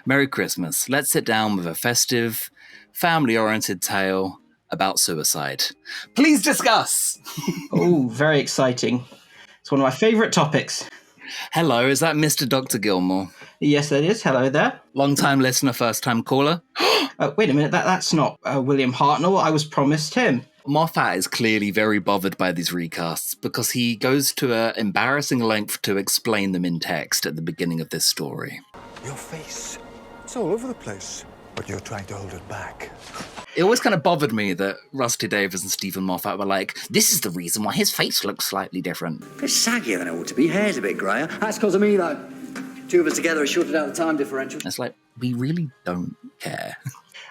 Merry Christmas. Let's sit down with a festive, family-oriented tale about suicide. Please discuss! Oh, very exciting. It's one of my favourite topics. Hello, is that Mr. Dr. Gilmore? Yes, it is. Hello there. Long-time listener, first-time caller? Wait a minute, that's not William Hartnell. I was promised him. Moffat is clearly very bothered by these recasts because he goes to an embarrassing length to explain them in text at the beginning of this story. Your face, it's all over the place, but you're trying to hold it back. It always kind of bothered me that Rusty Davies and Stephen Moffat were like, this is the reason why his face looks slightly different. A bit saggier than it ought to be, hair's a bit greyer. That's because of me, though. Two of us together have shorted out the time differential. It's like, we really don't care.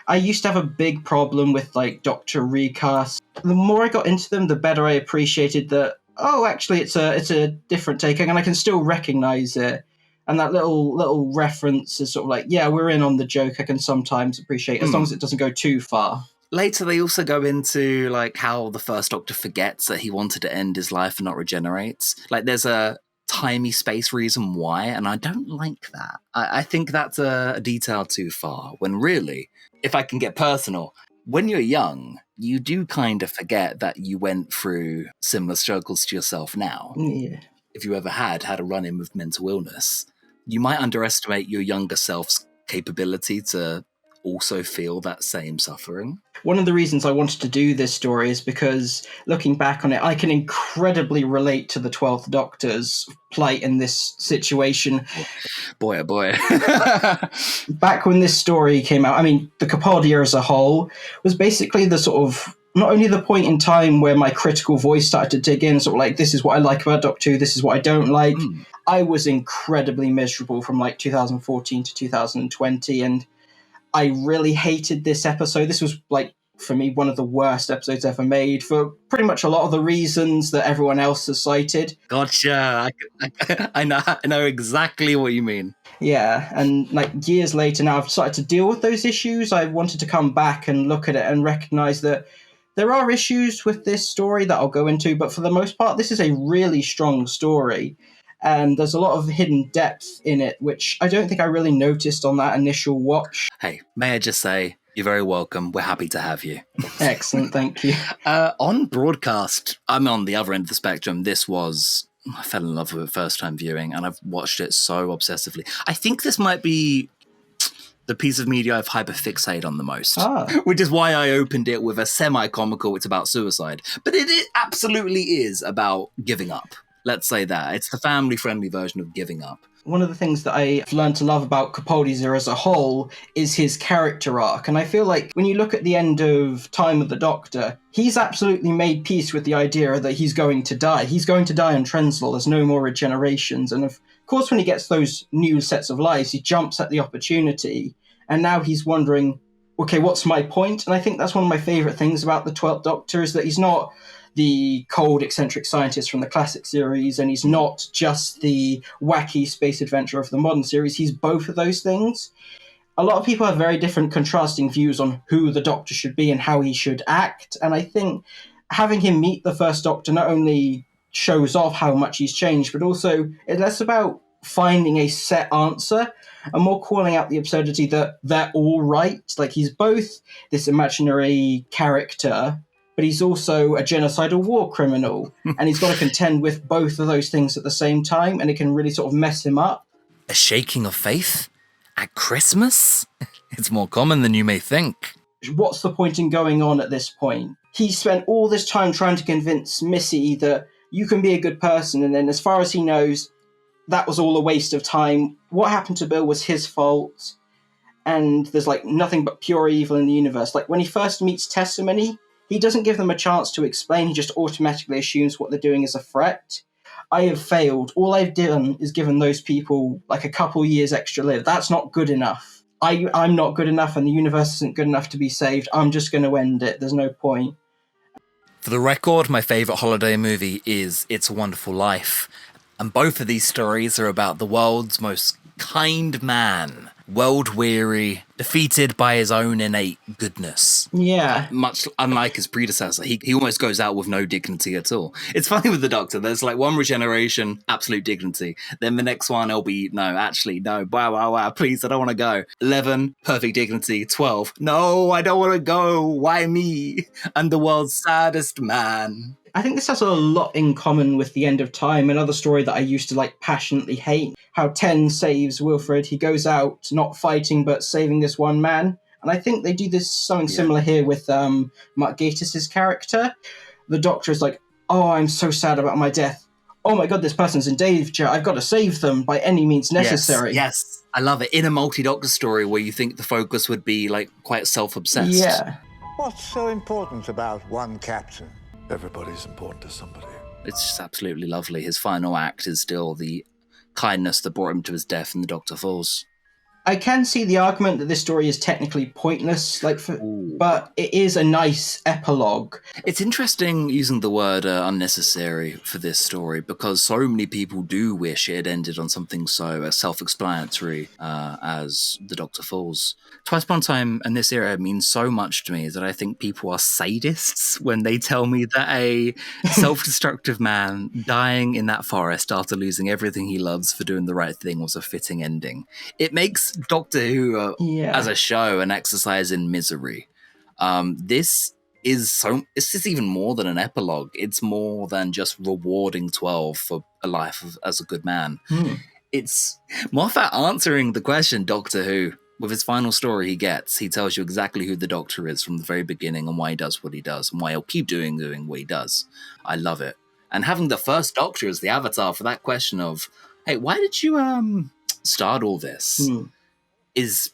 I used to have a big problem with, Doctor recasts. The more I got into them, the better I appreciated that, actually, it's a different take, and I can still recognise it. And that little reference is sort of like, yeah, we're in on the joke. I can sometimes appreciate, as long as it doesn't go too far. Later, they also go into how the first Doctor forgets that he wanted to end his life and not regenerates. There's a timey space reason why, and I don't like that. I think that's a detail too far, when really, if I can get personal, when you're young, you do kind of forget that you went through similar struggles to yourself now. Yeah. If you ever had a run-in with mental illness, you might underestimate your younger self's capability to also feel that same suffering. One of the reasons I wanted to do this story is because, looking back on it, I can incredibly relate to the 12th Doctor's plight in this situation. Boy, oh boy. Back when this story came out, the Capaldi as a whole was basically the sort of, not only the point in time where my critical voice started to dig in, sort of this is what I like about Doctor Who, this is what I don't like. I was incredibly miserable from 2014 to 2020, and I really hated this episode. This was, for me, one of the worst episodes ever made for pretty much a lot of the reasons that everyone else has cited. Gotcha. I know exactly what you mean. Yeah, and years later now, I've started to deal with those issues. I wanted to come back and look at it and recognise that there are issues with this story that I'll go into, but for the most part, this is a really strong story. And there's a lot of hidden depth in it, which I don't think I really noticed on that initial watch. Hey, may I just say, you're very welcome. We're happy to have you. Excellent, thank you. On broadcast, I'm on the other end of the spectrum. I fell in love with it first time viewing, and I've watched it so obsessively. I think this might be the piece of media I've hyperfixated on the most, which is why I opened it with a semi-comical, it's about suicide. But it absolutely is about giving up. Let's say that. It's the family-friendly version of giving up. One of the things that I've learned to love about Capaldi's as a whole is his character arc. And I feel like when you look at the end of Time of the Doctor, he's absolutely made peace with the idea that he's going to die. He's going to die on Trenslow. There's no more regenerations. And of course, when he gets those new sets of lives, he jumps at the opportunity. And now he's wondering, okay, what's my point? And I think that's one of my favourite things about the 12th Doctor is that he's not the cold, eccentric scientist from the classic series, and he's not just the wacky space adventurer of the modern series. He's both of those things. A lot of people have very different contrasting views on who the Doctor should be and how he should act, and I think having him meet the first Doctor not only shows off how much he's changed, but also it's less about finding a set answer and more calling out the absurdity that they're all right. He's both this imaginary character, but he's also a genocidal war criminal, and he's got to contend with both of those things at the same time, and it can really sort of mess him up. A shaking of faith? At Christmas? It's more common than you may think. What's the point in going on at this point? He spent all this time trying to convince Missy that you can be a good person, and then as far as he knows, that was all a waste of time. What happened to Bill was his fault, and there's nothing but pure evil in the universe. When he first meets Testimony, he doesn't give them a chance to explain. He just automatically assumes what they're doing is a threat. I have failed. All I've done is given those people a couple years extra live. That's not good enough. I'm not good enough, and the universe isn't good enough to be saved. I'm just going to end it. There's no point. For the record, my favourite holiday movie is It's a Wonderful Life. And both of these stories are about the world's most kind man, world-weary, defeated by his own innate goodness. Yeah. Much unlike his predecessor, he almost goes out with no dignity at all. It's funny with the Doctor. There's like one regeneration, absolute dignity. Then the next one, it'll be, no, actually, no, wow, please, I don't want to go. 11, perfect dignity. 12, no, I don't want to go. Why me? I'm the world's saddest man. I think this has a lot in common with The End of Time, another story that I used to like passionately hate. How 10 saves Wilfred. He goes out not fighting but saving this one man. And I think they do this something similar here with Mark Gatiss' character. The Doctor is like, oh, I'm so sad about my death. Oh my god, this person's in danger. I've got to save them by any means necessary. Yes. I love it. In a multi-Doctor story where you think the focus would be like quite self-obsessed. Yeah. What's so important about one captain? Everybody's important to somebody. It's just absolutely lovely. His final act is still the kindness that brought him to his death in The Doctor Falls. I can see the argument that this story is technically pointless, but it is a nice epilogue. It's interesting using the word unnecessary for this story because so many people do wish it had ended on something so self-explanatory as The Doctor Falls. Twice Upon a Time and this era means so much to me that I think people are sadists when they tell me that a self-destructive man dying in that forest after losing everything he loves for doing the right thing was a fitting ending. It makes Doctor Who as a show an exercise in misery. This is even more than an epilogue. It's more than just rewarding 12 for a life as a good man. It's Moffat answering the question, Doctor Who. With his final story he tells you exactly who the Doctor is from the very beginning and why he does what he does and why he'll keep doing what he does. I love it. And having the first Doctor as the avatar for that question of, hey, why did you start all this? Is,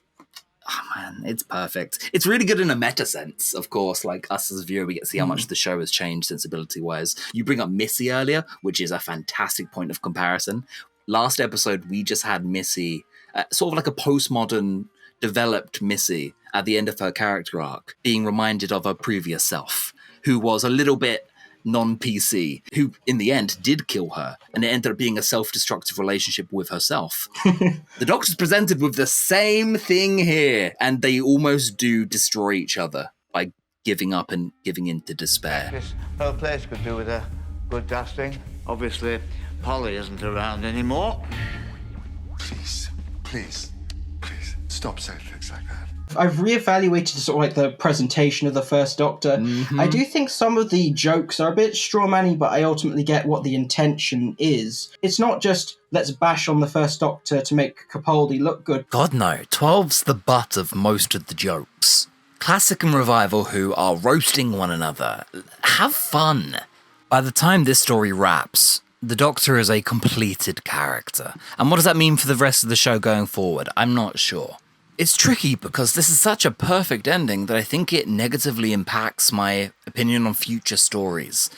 oh man, it's perfect. It's really good in a meta sense, of course. Like us as a viewer, we get to see how much the show has changed sensibility-wise. You bring up Missy earlier, which is a fantastic point of comparison. Last episode, we just had Missy, sort of like a postmodern developed Missy at the end of her character arc, being reminded of her previous self, who was a little bit non-PC, who in the end did kill her, and it ended up being a self-destructive relationship with herself. The Doctor's presented with the same thing here, and they almost do destroy each other by giving up and giving in to despair. This whole place could do with a good dusting. Obviously, Polly isn't around anymore. Please, stop saying things like that. I've reevaluated sort of like the presentation of the First Doctor. I do think some of the jokes are a bit strawmanny, but I ultimately get what the intention is. It's not just let's bash on the First Doctor to make Capaldi look good. God no, 12's the butt of most of the jokes. Classic and Revival Who are roasting one another. Have fun. By the time this story wraps, the Doctor is a completed character. And what does that mean for the rest of the show going forward? I'm not sure. It's tricky because this is such a perfect ending that I think it negatively impacts my opinion on future stories.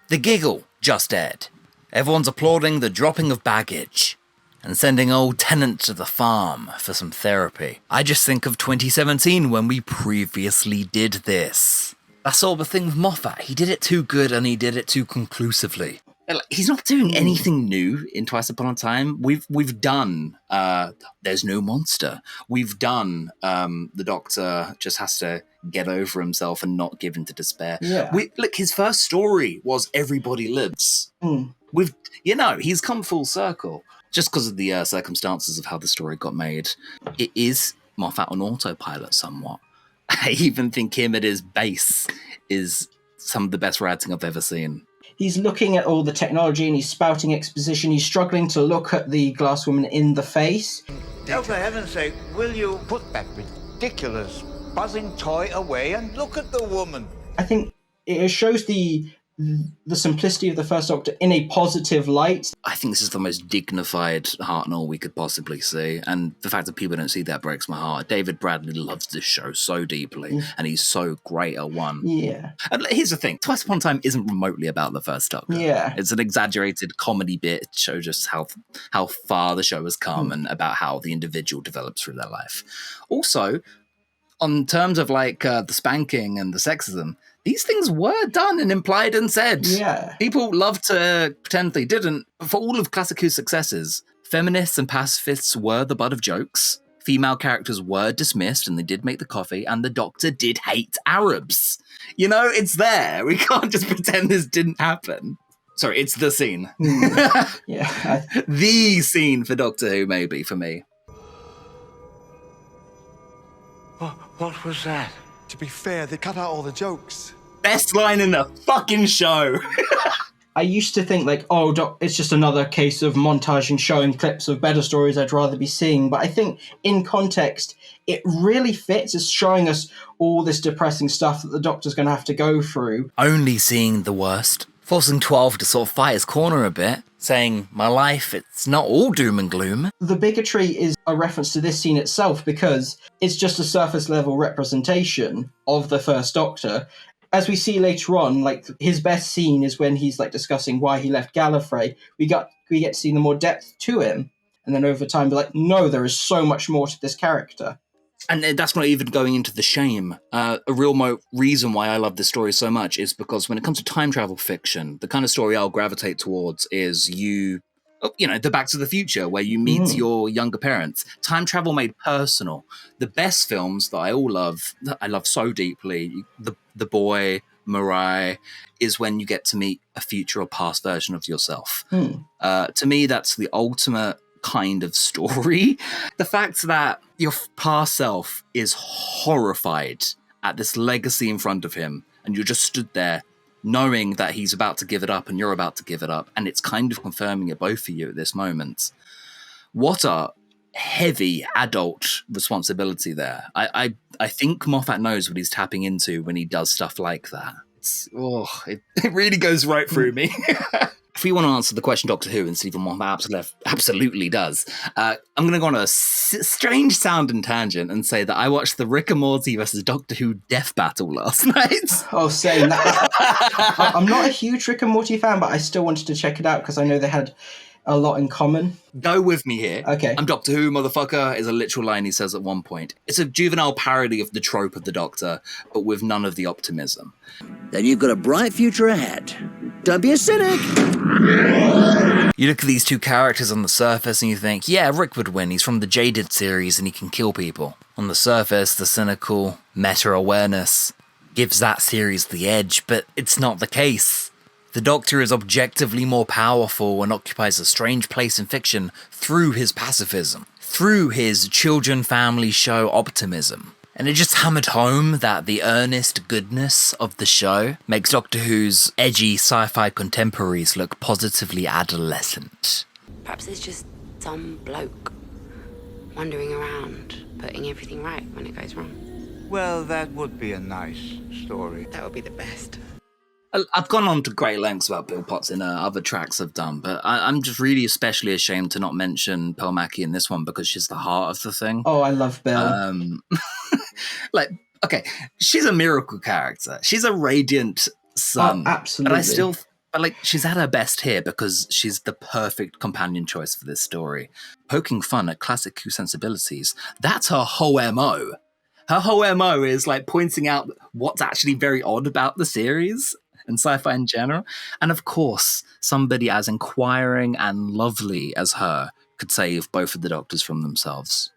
The giggle just aired. Everyone's applauding the dropping of baggage and sending old Tennant to the farm for some therapy. I just think of 2017 when we previously did this. That's all the thing with Moffat. He did it too good and he did it too conclusively. He's not doing anything new in Twice Upon a Time. We've done There's No Monster. We've done the Doctor just has to get over himself and not give in to despair. Yeah. Look, his first story was Everybody Lives. He's come full circle. Just because of the circumstances of how the story got made. It is Moffat on autopilot somewhat. I even think him at his base is some of the best writing I've ever seen. He's looking at all the technology and he's spouting exposition. He's struggling to look at the glass woman in the face. Oh, for heaven's sake, will you put that ridiculous buzzing toy away and look at the woman? I think it shows the simplicity of the First Doctor in a positive light. I think this is the most dignified Hartnell we could possibly see, and the fact that people don't see that breaks my heart. David Bradley loves this show so deeply, and he's so great at one. Yeah. And here's the thing, Twice Upon a Time isn't remotely about the First Doctor. Yeah. It's an exaggerated comedy bit. It shows just how far the show has come and about how the individual develops through their life. Also, on terms of like the spanking and the sexism, these things were done and implied and said. Yeah. People love to pretend they didn't. But for all of Classic Who's successes, feminists and pacifists were the butt of jokes. female characters were dismissed and they did make the coffee, and the Doctor did hate Arabs. You know, it's there. We can't just pretend this didn't happen. Sorry, it's the scene. Yeah. The scene for Doctor Who, maybe, for me. What was that? To be fair, they cut out all the jokes. Best line in the fucking show. I used to think like, oh, it's just another case of montaging, showing clips of better stories I'd rather be seeing. But I think in context, it really fits. It's showing us all this depressing stuff that the Doctor's going to have to go through. Only seeing the worst. Forcing 12 to sort of fight his corner a bit, saying, my life, it's not all doom and gloom. The bigotry is a reference to this scene itself because it's just a surface level representation of the First Doctor. As we see later on, like his best scene is when he's like discussing why he left Gallifrey. We get to see the more depth to him, and then over time be like, no, there is so much more to this character. And that's not even going into the shame. A real reason why I love this story so much is because when it comes to time travel fiction, the kind of story I'll gravitate towards is the Back to the Future, where you meet your younger parents. Time travel made personal. The best films that I love so deeply, The Boy, Mirai, is when you get to meet a future or past version of yourself. To me, that's the ultimate kind of story. The fact that your past self is horrified at this legacy in front of him, and you're just stood there knowing that he's about to give it up and you're about to give it up, and it's kind of confirming it both for you at this moment. What a heavy adult responsibility there. I think Moffat knows what he's tapping into when he does stuff like that. It really goes right through me. If we want to answer the question Doctor Who, and Stephen Moffat absolutely does, I'm going to go on a strange sounding tangent and say that I watched the Rick and Morty versus Doctor Who death battle last night. Oh, same. I'm not a huge Rick and Morty fan, but I still wanted to check it out because I know they had a lot in common. Go with me here. Okay. I'm Doctor Who, motherfucker, is a literal line he says at one point. It's a juvenile parody of the trope of the Doctor, but with none of the optimism. Then you've got a bright future ahead. Don't be a cynic. You look at these two characters on the surface and you think, yeah, Rick would win. He's from the Jaded series and he can kill people. On the surface, the cynical meta-awareness gives that series the edge, but it's not the case. The Doctor is objectively more powerful and occupies a strange place in fiction through his pacifism, through his children family show optimism. And it just hammered home that the earnest goodness of the show makes Doctor Who's edgy sci-fi contemporaries look positively adolescent. Perhaps it's just some bloke wandering around, putting everything right when it goes wrong. Well, that would be a nice story. That would be the best. I've gone on to great lengths about Bill Potts in other tracks I've done, but I'm just really especially ashamed to not mention Pearl Mackie in this one because she's the heart of the thing. Oh, I love Bill. She's a miracle character. She's a radiant sun. Oh, absolutely. But she's at her best here because she's the perfect companion choice for this story. Poking fun at classic Who sensibilities, that's her whole MO. Her whole MO is pointing out what's actually very odd about the series and sci-fi in general. And of course, somebody as inquiring and lovely as her could save both of the Doctors from themselves.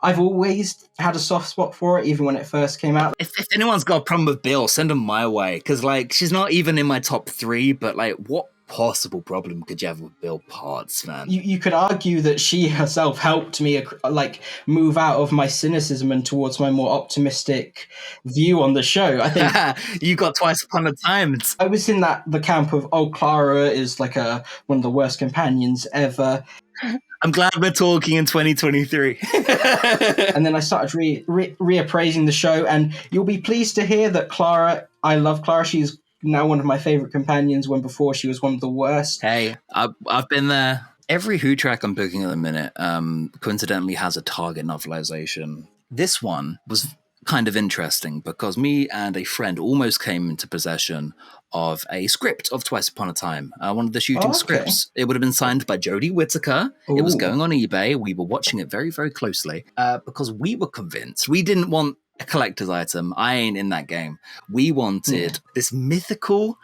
I've always had a soft spot for it, even when it first came out. If anyone's got a problem with Bill, send them my way. Because, she's not even in my top 3, but, what possible problem could you have with Bill Potts, man? You could argue that she herself helped me move out of my cynicism and towards my more optimistic view on the show. I think you got Twice Upon a Time. I was in the camp of, Clara is one of the worst companions ever. I'm glad we're talking in 2023. And then I started reappraising the show, and you'll be pleased to hear that I love Clara. She's now one of my favourite companions, when before she was one of the worst. Hey, I've been there. Every Who track I'm booking at the minute coincidentally has a Target novelization. This one was kind of interesting because me and a friend almost came into possession of a script of Twice Upon a Time, one of the shooting scripts. It would have been signed by Jodie Whittaker. Ooh. It was going on eBay. We were watching it very, very closely because we were convinced. We didn't want a collector's item. I ain't in that game. We wanted this mythical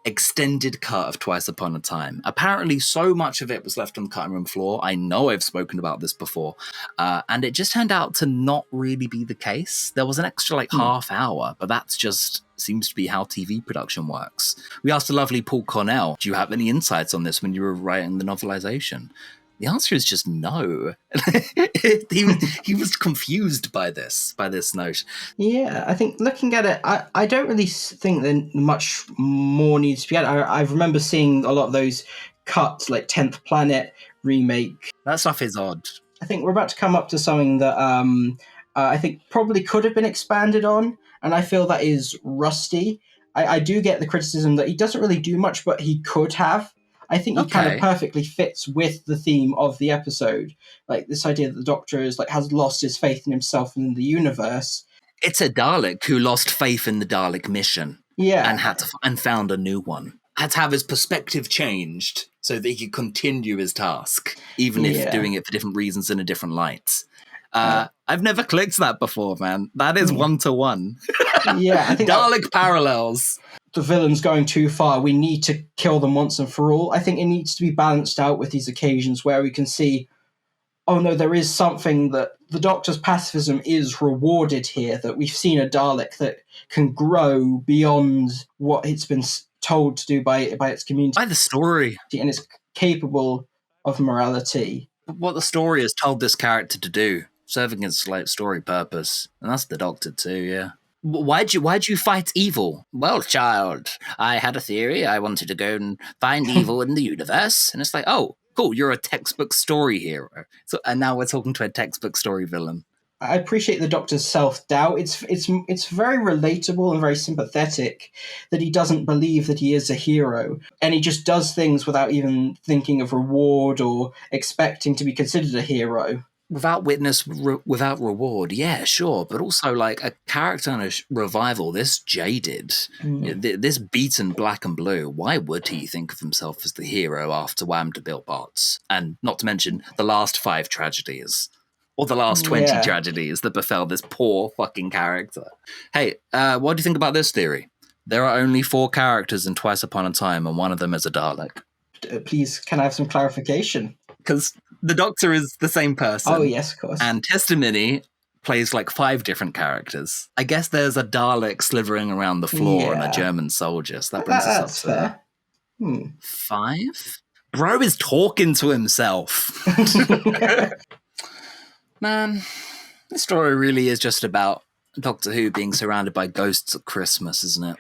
extended cut of Twice Upon a Time. Apparently, so much of it was left on the cutting room floor. I know I've spoken about this before. And it just turned out to not really be the case. There was an extra half hour, but that's just seems to be how TV production works. We asked the lovely Paul Cornell, do you have any insights on this when you were writing the novelization? The answer is just no. he was confused by this note. Yeah, I think looking at it, I don't really think that much more needs to be added. I remember seeing a lot of those cuts, like 10th Planet remake. That stuff is odd. I think we're about to come up to something that I think probably could have been expanded on, and I feel that is Rusty. I do get the criticism that he doesn't really do much, but he could have. I think he kind of perfectly fits with the theme of the episode. Like this idea that the Doctor is has lost his faith in himself and in the universe. It's a Dalek who lost faith in the Dalek mission. Yeah. And found a new one. Had to have his perspective changed so that he could continue his task, even if doing it for different reasons in a different light. I've never clicked that before, man. That is 1-to-1. Yeah, I think Dalek parallels. The villain's going too far. We need to kill them once and for all. I think it needs to be balanced out with these occasions where we can see, oh no, there is something that the Doctor's pacifism is rewarded here, that we've seen a Dalek that can grow beyond what it's been told to do by its community. By the story. And it's capable of morality. What the story has told this character to do, serving its story purpose. And that's the Doctor too, yeah. Why'd you fight evil? Well, child, I had a theory. I wanted to go and find evil in the universe. And it's like, oh, cool, you're a textbook story hero. And now we're talking to a textbook story villain. I appreciate the Doctor's self-doubt. It's very relatable and very sympathetic that he doesn't believe that he is a hero. And he just does things without even thinking of reward or expecting to be considered a hero. Without witness, without reward, yeah, sure. But also, a character in a revival, this jaded, this beaten black and blue, why would he think of himself as the hero after Wham to Bill Bots? And not to mention the last 5 tragedies, or the last 20 tragedies that befell this poor fucking character. Hey, what do you think about this theory? There are only 4 characters in Twice Upon a Time, and one of them is a Dalek. Please, can I have some clarification? Because the Doctor is the same person. Oh, yes, of course. And Testimony plays 5 different characters. I guess there's a Dalek slithering around the floor and a German soldier. So that brings us up to 5? Bro is talking to himself. Man, this story really is just about Doctor Who being surrounded by ghosts at Christmas, isn't it?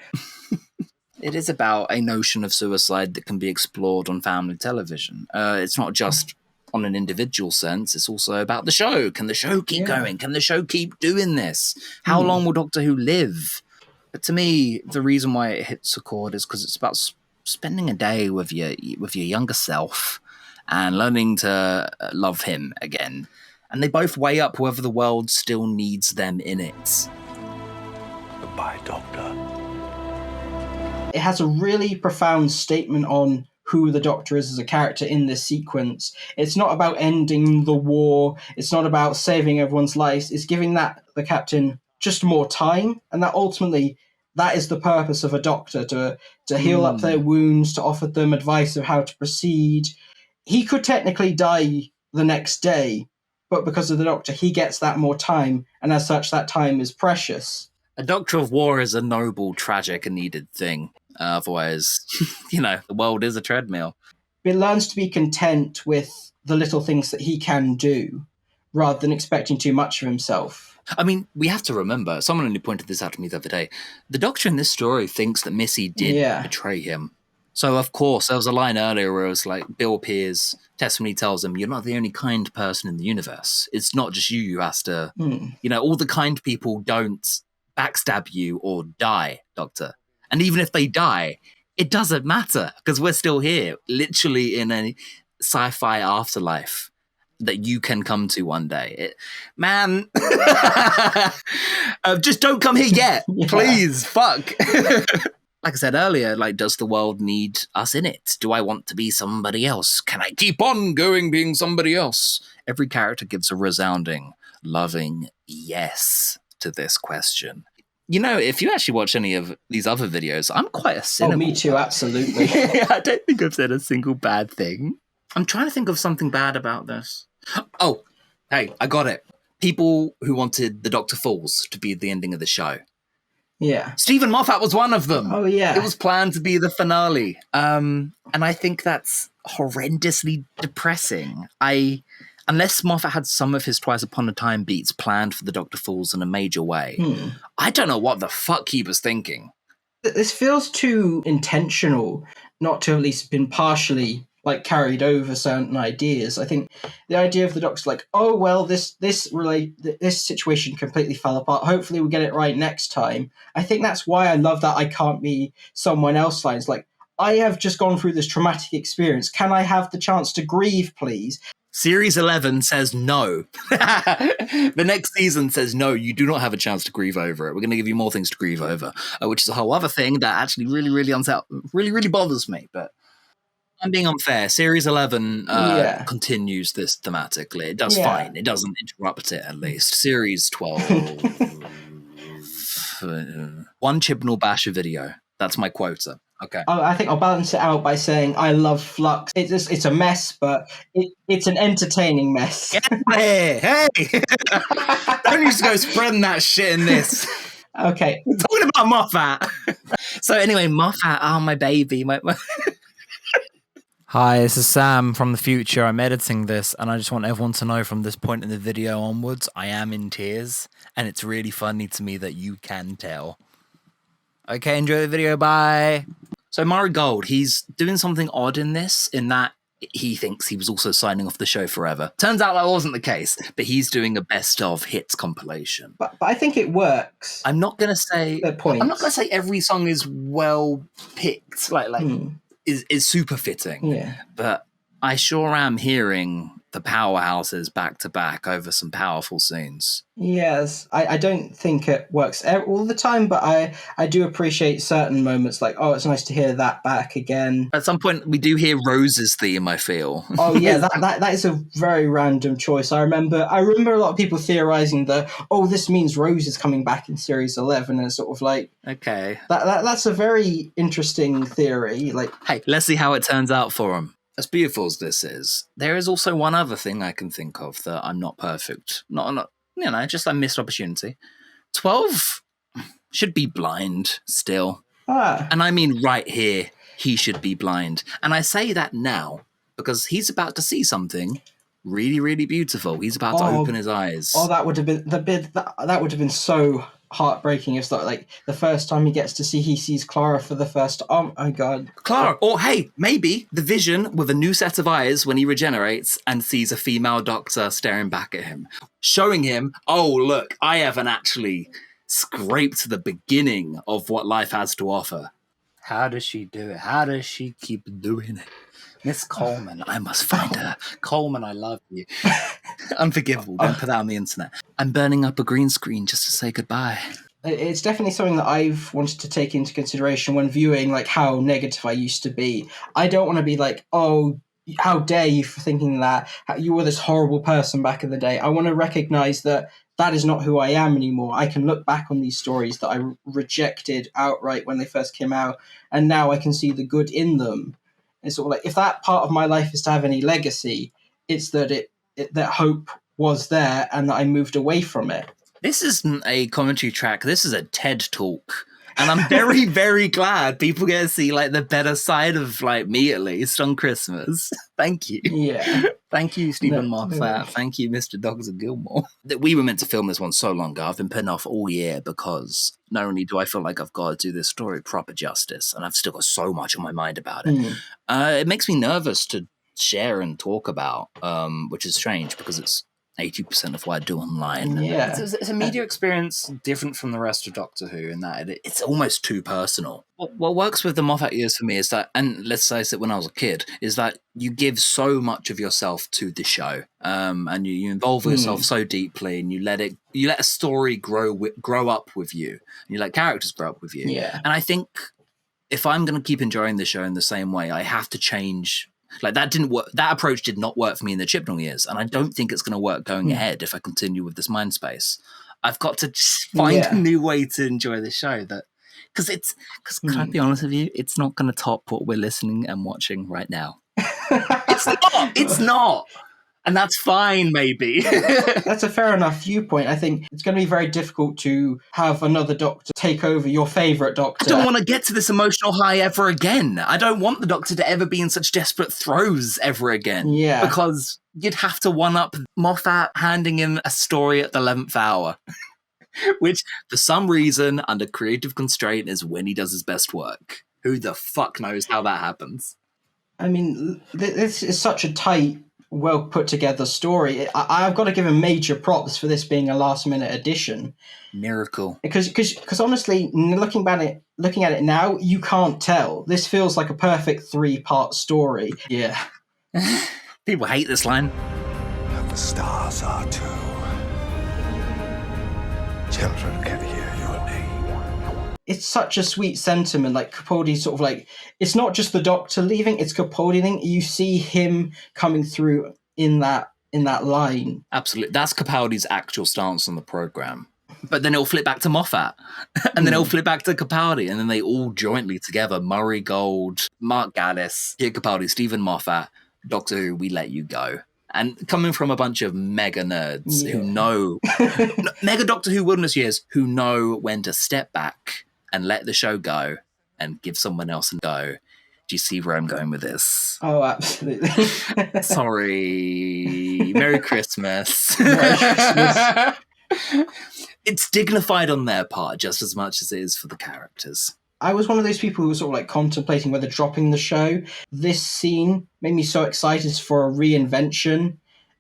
It is about a notion of suicide that can be explored on family television. It's not just on an individual sense, it's also about the show. Can the show keep going? Can the show keep doing this? How long will Doctor Who live? But to me, the reason why it hits a chord is because it's about spending a day with your younger self and learning to love him again. And they both weigh up whether the world still needs them in it. Goodbye, Doctor. It has a really profound statement on who the Doctor is as a character in this sequence. It's not about ending the war. It's not about saving everyone's lives. It's giving the captain just more time. And that ultimately, that is the purpose of a Doctor, to heal up their wounds, to offer them advice of how to proceed. He could technically die the next day, but because of the Doctor, he gets that more time. And as such, that time is precious. A Doctor of War is a noble, tragic, and needed thing. Otherwise, the world is a treadmill. He learns to be content with the little things that he can do, rather than expecting too much of himself. I mean, we have to remember, someone only pointed this out to me the other day, the Doctor in this story thinks that Missy did betray him. So, of course, there was a line earlier where it was Bill appears, Testimony tells him, you're not the only kind person in the universe. It's not just you who has to, all the kind people don't backstab you or die, Doctor. And even if they die, it doesn't matter because we're still here, literally in a sci-fi afterlife that you can come to one day. Just don't come here yet, please. Fuck. Like I said earlier, does the world need us in it? Do I want to be somebody else? Can I keep on going being somebody else? Every character gives a resounding, loving yes to this question. You know, if you actually watch any of these other videos, I'm quite a cynical. Oh, me too, absolutely. I don't think I've said a single bad thing. I'm trying to think of something bad about this. Oh, hey, I got it. People who wanted the Dr. Falls to be the ending of the show. Yeah. Stephen Moffat was one of them. Oh, yeah. It was planned to be the finale. And I think that's horrendously depressing. Unless Moffat had some of his Twice Upon a Time beats planned for the Dr. Falls in a major way, I don't know what the fuck he was thinking. This feels too intentional not to have at least been partially like carried over certain ideas. I think the idea of the Doctor, like, oh well, this situation completely fell apart. Hopefully we'll get it right next time. I think that's why I love that I can't be someone else lines. Like, I have just gone through this traumatic experience. Can I have the chance to grieve, please? Series 11 says no. The next season says no, you do not have a chance to grieve over it. We're going to give you more things to grieve over, which is a whole other thing that actually really bothers me. But I'm being unfair. Series 11 continues this thematically. It does fine. It doesn't interrupt it, at least. Series 12. One Chibnall Basher video. That's my quota. Okay. I think I'll balance it out by saying I love Flux. It's a mess, but it's an entertaining mess. Hey! Don't need to go spreading that shit in this. Okay. We're talking about Moffat. So anyway, Moffat, oh, my baby. Hi, this is Sam from the future. I'm editing this, and I just want everyone to know from this point in the video onwards, I am in tears, and it's really funny to me that you can tell. Okay, enjoy the video, bye. So Murray Gold, he's doing something odd in this, in that he thinks he was also signing off the show forever. Turns out that wasn't the case, but he's doing a best of hits compilation. But I think it works. I'm not gonna say every song is well picked, is super fitting. Yeah. But I sure am hearing the powerhouses back to back over some powerful scenes. Yes, I don't think it works all the time, but I do appreciate certain moments, like, oh, it's nice to hear that back again. At some point, we do hear Rose's theme, I feel. Oh yeah, that is a very random choice. I remember a lot of people theorizing that, oh, this means Rose is coming back in Series 11, and it's sort of like, okay, that's a very interesting theory. Like, hey, let's see how it turns out for him. As beautiful as this is, there is also one other thing I can think of that I'm not perfect. Not just a missed opportunity. 12 should be blind still. And I mean right here, he should be blind. And I say that now because he's about to see something really, really beautiful. He's about to open his eyes. Oh, that would have been that would have been so heartbreaking if like the first time he sees Clara for the first. Oh my god, Clara! Or hey, maybe the Vision with a new set of eyes when he regenerates and sees a female Doctor staring back at him, showing him, oh look, I haven't actually scraped the beginning of what life has to offer. How does she do it? How does she keep doing it? Miss Coleman, I must find her. Coleman, I love you. Unforgivable. Don't put that on the internet. I'm burning up a green screen just to say goodbye. It's definitely something that I've wanted to take into consideration when viewing like how negative I used to be. I don't want to be like, oh, how dare you for thinking that you were this horrible person back in the day. I want to recognize that is not who I am anymore. I can look back on these stories that I rejected outright when they first came out, and now I can see the good in them. It's sort of like, if that part of my life is to have any legacy, it's that that hope was there and that I moved away from it. This isn't a commentary track. This is a TED talk. And I'm very, very glad people get to see like the better side of like me, at least, on Christmas. Thank you. Yeah. Thank you, Stephen Moffat. Thank you, MrDrGilmore. We were meant to film this one so long ago. I've been putting off all year because not only do I feel like I've got to do this story proper justice, and I've still got so much on my mind about it. It makes me nervous to share and talk about, which is strange because it's 80% of what I do online. Yeah. It's a media experience different from the rest of Doctor Who in that it's almost too personal. What works with the Moffat years for me is that, and let's say it when I was a kid, is that you give so much of yourself to the show, and you involve yourself so deeply, and you let a story grow up with you, and you let characters grow up with you. Yeah. And I think if I'm going to keep enjoying the show in the same way, I have to change. Like that didn't work. That approach did not work for me in the Chibnall years, and I don't think it's going to work going ahead if I continue with this mind space. I've got to just find a new way to enjoy this show. Because can I be honest with you, it's not going to top what we're listening and watching right now. It's not. And that's fine, maybe. That's a fair enough viewpoint. I think it's going to be very difficult to have another Doctor take over your favourite Doctor. I don't want to get to this emotional high ever again. I don't want the Doctor to ever be in such desperate throes ever again. Yeah. Because you'd have to one-up Moffat handing him a story at the 11th hour. Which, for some reason, under creative constraint, is when he does his best work. Who the fuck knows how that happens? I mean, this is such a tight, well put together story. I've got to give him major props for this being a last minute addition. Miracle. Because honestly, looking at it now, you can't tell. This feels like a perfect 3-part story. Yeah. People hate this line. And the stars are too. Children can hear your name. It's such a sweet sentiment. Like Capaldi sort of like, it's not just the Doctor leaving, it's Capaldi leaving. You see him coming through in that line. Absolutely. That's Capaldi's actual stance on the programme. But then it'll flip back to Moffat. And then it'll flip back to Capaldi. And then they all jointly together, Murray Gold, Mark Gatiss, Peter Capaldi, Stephen Moffat, Doctor Who, we let you go. And coming from a bunch of mega nerds who know, mega Doctor Who wilderness years, who know when to step back and let the show go and give someone else a go. Do you see where I'm going with this? Oh, absolutely. Sorry. Merry Christmas. Merry Christmas. It's dignified on their part just as much as it is for the characters. I was one of those people who were sort of like contemplating whether dropping the show. This scene made me so excited for a reinvention,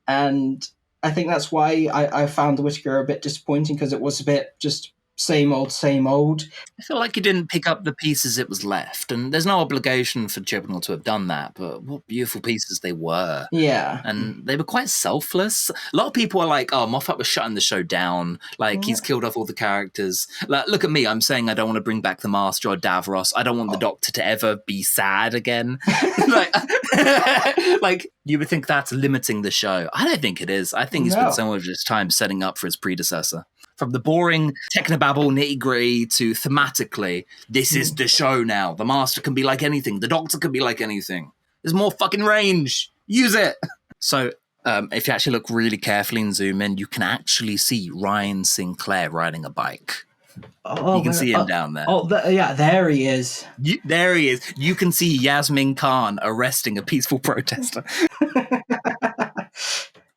and I think that's why I found the Whittaker a bit disappointing, because it was a bit just same old, same old. I feel like you didn't pick up the pieces it was left, and there's no obligation for Chibnall to have done that, but what beautiful pieces they were. Yeah. And they were quite selfless. A lot of people are like, oh, Moffat was shutting the show down, like he's killed off all the characters. Like, look at me, I'm saying I don't want to bring back the Master or Davros. I don't want the Doctor to ever be sad again. like, you would think that's limiting the show. I don't think it is. I think he spent so much of his time setting up for his predecessor. From the boring technobabble nitty-gritty to thematically, this is the show now. The Master can be like anything. The Doctor can be like anything. There's more fucking range. Use it. So if you actually look really carefully and zoom in, you can actually see Ryan Sinclair riding a bike. You can see him down there. There he is. There he is. You can see Yasmin Khan arresting a peaceful protester.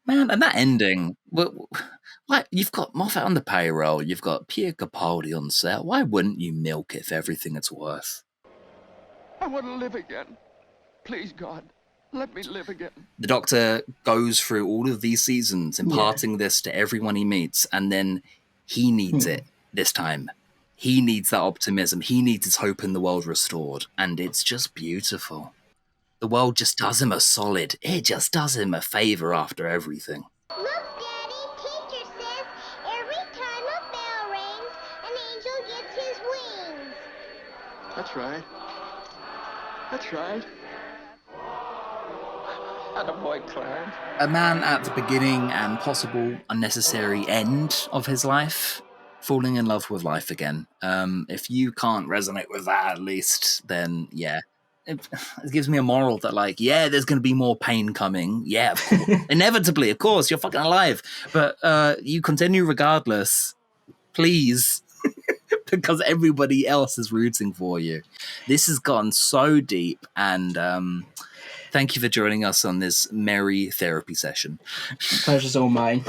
Man, and that ending... Like, you've got Moffat on the payroll, you've got Pierre Capaldi on set. Why wouldn't you milk it for everything it's worth? I want to live again. Please, God, let me live again. The Doctor goes through all of these seasons, imparting this to everyone he meets, and then he needs it this time. He needs that optimism. He needs his hope in the world restored, and it's just beautiful. The world just does him a solid. It just does him a favour after everything. That's right. That's right. Attaboy, Clarence. A man at the beginning and possible unnecessary end of his life, falling in love with life again. If you can't resonate with that, at least, then yeah. It gives me a moral that, like, yeah, there's going to be more pain coming. Yeah, of course. Inevitably, of course, you're fucking alive. But you continue regardless. Please. Because everybody else is rooting for you. This has gone so deep, and thank you for joining us on this merry therapy session. Pleasure's all mine.